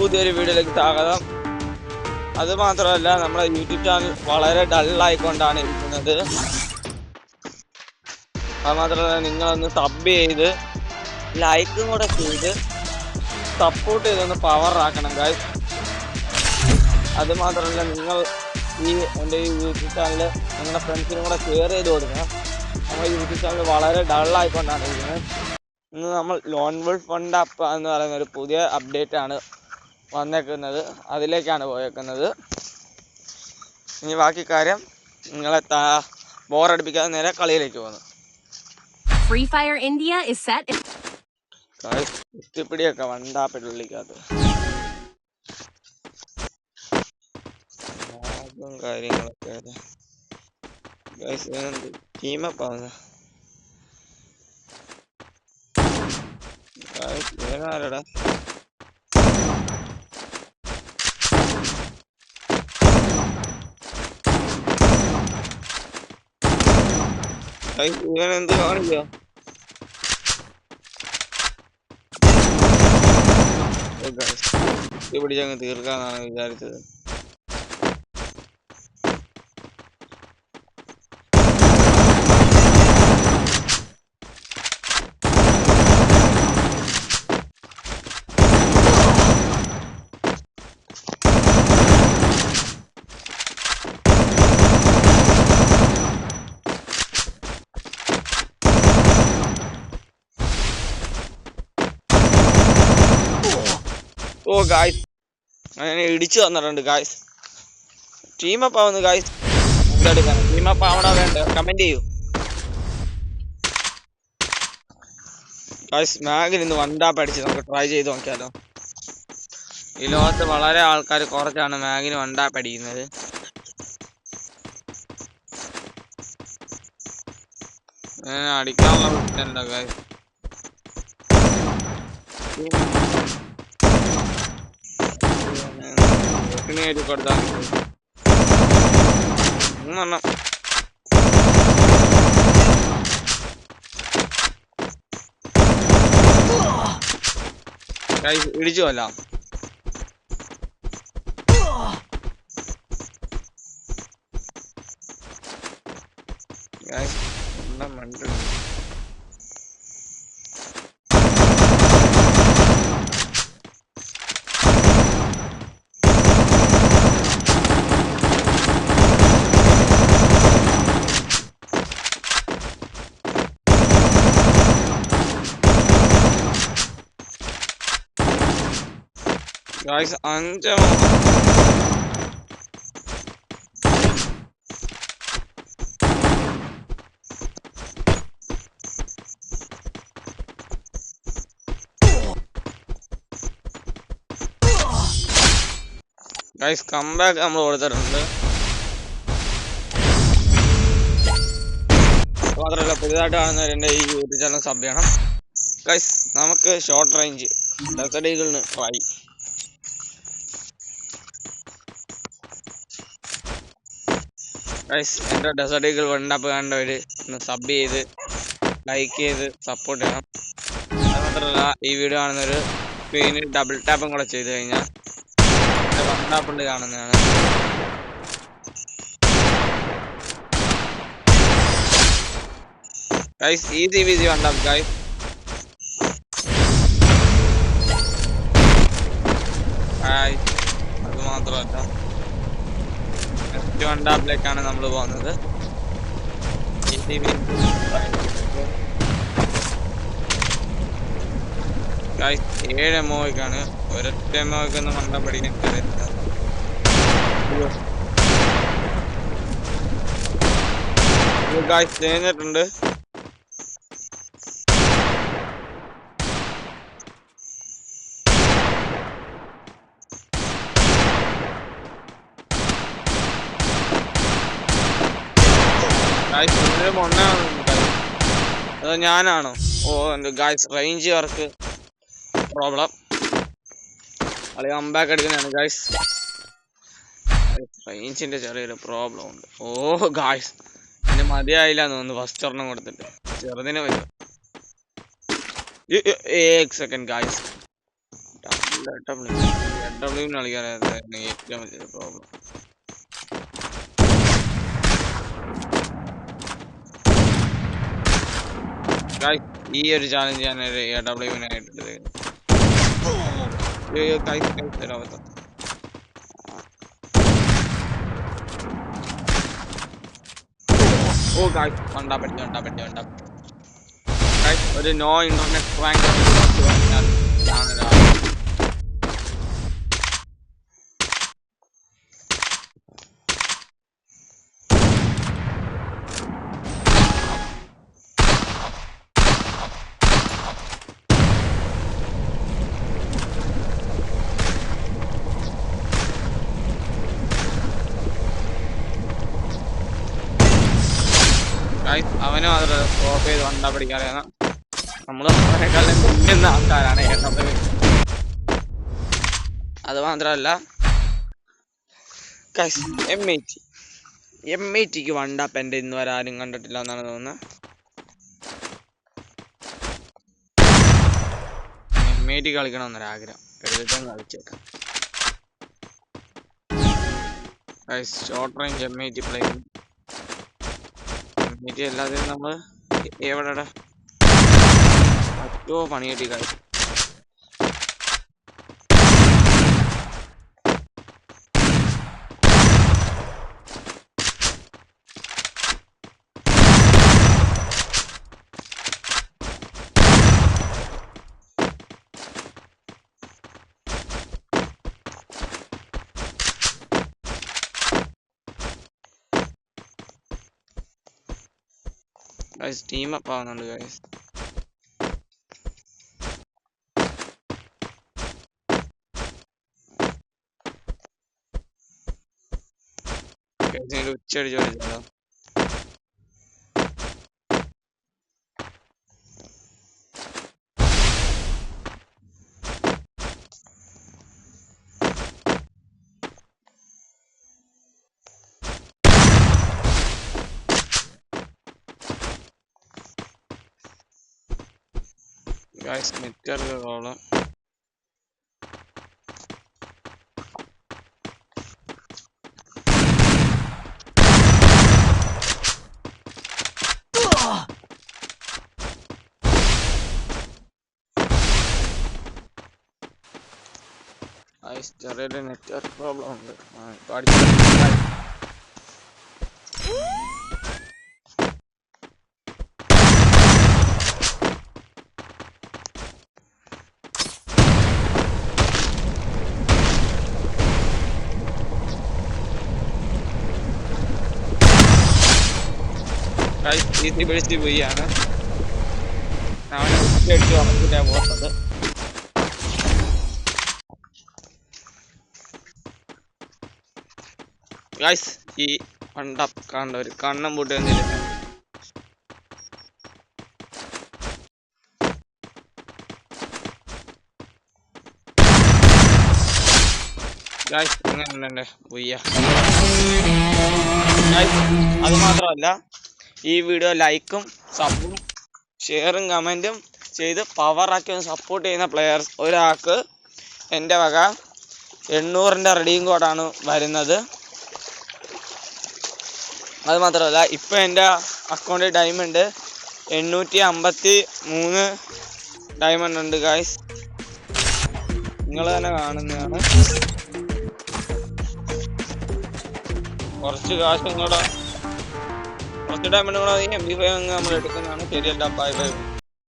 പുതിയൊരു വീഡിയോയിലേക്ക് സ്വാഗതം. അത് മാത്രമല്ല, നമ്മുടെ യൂട്യൂബ് ചാനൽ വളരെ ഡള്ളായിക്കൊണ്ടാണ് ഇരിക്കുന്നത്. അത് മാത്രമല്ല, നിങ്ങളൊന്ന് സബ് ചെയ്ത് ലൈക്കും കൂടെ ചെയ്ത് സപ്പോർട്ട് ചെയ്തൊന്ന് പവറാക്കണം ഗൈസ്. അത് മാത്രമല്ല, നിങ്ങൾ എൻ്റെ ഈ യൂട്യൂബ് ചാനൽ നിങ്ങളുടെ ഫ്രണ്ട്സിനും കൂടെ ഷെയർ ചെയ്ത് കൊടുക്കണം. നമ്മുടെ യൂട്യൂബ് ചാനൽ വളരെ ഡള്ളായിക്കൊണ്ടാണ് ഇരിക്കുന്നത്. ഇന്ന് നമ്മൾ ലോൺ വോൾഫ് ഫണ്ട് ആപ്പ് എന്ന് പറയുന്ന ഒരു പുതിയ അപ്ഡേറ്റ് ആണ് വന്നേക്കുന്നത്. അതിലേക്കാണ് പോയേക്കുന്നത്. ഇനി ബാക്കി കാര്യം നിങ്ങളെ ബോറടിപ്പിക്കാതെ നേരെ കളിയിലേക്ക് പോകുന്നു. Free Fire India is set. കുത്തിപ്പിടിയൊക്കെ വണ്ടാപ്പിള്ളിക്കകത്ത് കാര്യങ്ങളൊക്കെ ടീമപ്പാവുന്ന ആരടാ ഇവൻ എന്ത് കാണിക്കോ? പിടിച്ചങ്ങ് തീർക്കാന്നാണ് വിചാരിച്ചത്. ഓ ഗായ്സ്, അങ്ങനെ ഇടിച്ചു തന്നിട്ടുണ്ട് ഗായ്സ്. ടീമപ്പ് ആവുന്നു ഗായ്സ്. ടീമപ്പ് ആവണോ വേണ്ട കമന്റ് ചെയ്യൂ ഗായ്സ്. മാഗിൽ ഇന്ന് വണ്ടാപ്പ് അടിച്ച് നമുക്ക് ട്രൈ ചെയ്ത് നോക്കിയാലോ. ഈ ലോകത്ത് വളരെ ആൾക്കാർ കുറച്ചാണ് മാഗിന് വണ്ടാപ്പ് അടിക്കുന്നത്. അടിക്കാനുള്ള വിട്ടില്ല ഗായ്സ്. കൊടുത്താൽ ഇടിച്ചു അല്ല. മണ്ട ഗായ്സ് 5 ഗായ്സ് കംബാക്ക് നമ്മൾ കൊടുത്തിട്ടുണ്ട്. മാത്രമല്ല, പുതിയതായിട്ട് കാണുന്നവരെൻ്റെ ഈ യൂട്യൂബ് ചാനൽ സബ് ചെയ്യണം ഗായ്സ്. നമുക്ക് ഷോർട്ട് റേഞ്ച് ഡെസർട്ട് ഈഗിളിന് ട്രൈ. ഗൈസ്, എൻ്റെ ഡെസർട്ട് ഈഗിൾ വണ്ടപ്പ് കണ്ടവര് ഒന്ന് സബ് ചെയ്ത് ലൈക്ക് ചെയ്ത് സപ്പോർട്ട് ചെയ്യണം. അത് മാത്രമല്ല, ഈ വീഡിയോ കാണുന്നൊരു സ്ക്രീനിൽ ഡബിൾ ടാപ്പും കൂടെ ചെയ്ത് കഴിഞ്ഞാൽ വണ്ടാപ്പുണ്ട് കാണുന്നതാണ്. Guys, easy വീസി വണ്ടാപ്പ് guys. അത് മാത്രമല്ല, വണ്ടാപ്പിലേക്കാണ് നമ്മൾ പോകുന്നത്. ഗൈസ് 7 എമോയ്ക്കാണ്. ഒരൊറ്റ എമോയ്ക്കൊന്നും വണ്ട പഠിക്കാൻ കഴിയില്ല. ഗൈസ് തേഞ്ഞിട്ടുണ്ട്. അതോ ഞാനാണോ? ഓ ഗായ്സ്, റേഞ്ച് വർക്ക് പ്രോബ്ലം. അത് കംബാക്ക് അടിക്കുന്നതാണ് ഗായ്സ്. റേഞ്ചിന്റെ ചെറിയൊരു പ്രോബ്ലം ഉണ്ട്. ഓ ഗായ്സ്, പിന്നെ മതിയായില്ല എന്ന് തോന്നുന്നു ഫസ്റ്റ് ഒരെണ്ണം കൊടുത്തിട്ട്. ചെറുതിനെ വരും. 1 സെക്കൻഡ് ഗായ്സ്. കളിക്കാനായിരുന്നു ഏറ്റവും വലിയൊരു പ്രോബ്ലം. ഈ ഒരു ചാലഞ്ച് ഞാൻ AWനായിട്ട് ഓ ഗായ്സ് വണ്ടാ പറ്റി ഒരു നോ ഇന്റർനെറ്റ് റാങ്ക് അവന് മാത്രം സ്റ്റോപ്പ് ചെയ്ത് വണ്ടാ പഠിക്കാറിയാം. നമ്മള് അവനെക്കാളും മുന്നുന്ന ആൾക്കാരാണ് അത് മാത്രമല്ല M80ക്ക് വണ്ടാപ്പ് ഇന്ന് വരെ ആരും കണ്ടിട്ടില്ല എന്നാണ് തോന്നുന്നത്. M80 കളിക്കണമെന്നൊരാഗ്രഹം കളിച്ചേക്കാം. ഷോർട്ട് റേഞ്ച് M80 പ്ലേ അല്ലാതെ നമ്മള് എവിടെ പറ്റുമോ പണി കിട്ടി കാര്യം. ടീം അപ്പ് ആവുന്നുണ്ട് ഗൈസ്. ഉച്ചടിച്ച് കളിച്ചോ. Guys network problem. ചെറിയൊരു നെറ്റ്വർക്ക് പ്രോബ്ലം ഉണ്ട്. പിടിച്ച് പോയാണ് അവനെ ഉച്ചയടിച്ച് വളർത്തിട്ടാണ് പോകുന്നത്. ഈ വണ്ടപ്പ് കണ്ട ഒരു കണ്ണം പൂട്ടി വന്നില്ല. അത് മാത്രമല്ല ഈ വീഡിയോ ലൈക്കും സബും ഷെയറും കമൻറ്റും ചെയ്ത് പവറാക്കി സപ്പോർട്ട് ചെയ്യുന്ന പ്ലെയേഴ്സ് ഒരാൾക്ക് എൻ്റെ വക 800ൻ്റെ റെഡീം കോഡാണ് വരുന്നത്. അത് മാത്രമല്ല ഇപ്പം എൻ്റെ അക്കൗണ്ടിൽ ഡയമണ്ട് 853 ഡയമണ്ട് ഉണ്ട് ഗായ്സ്. നിങ്ങൾ തന്നെ കാണുന്നതാണ്. കുറച്ച് കാശും കൂടെ കുറച്ച് ഡയമണ്ട് കൂടെ MP5 നമ്മൾ എടുക്കുന്നതാണ്. ശരിയല്ല, ബൈ ബൈ.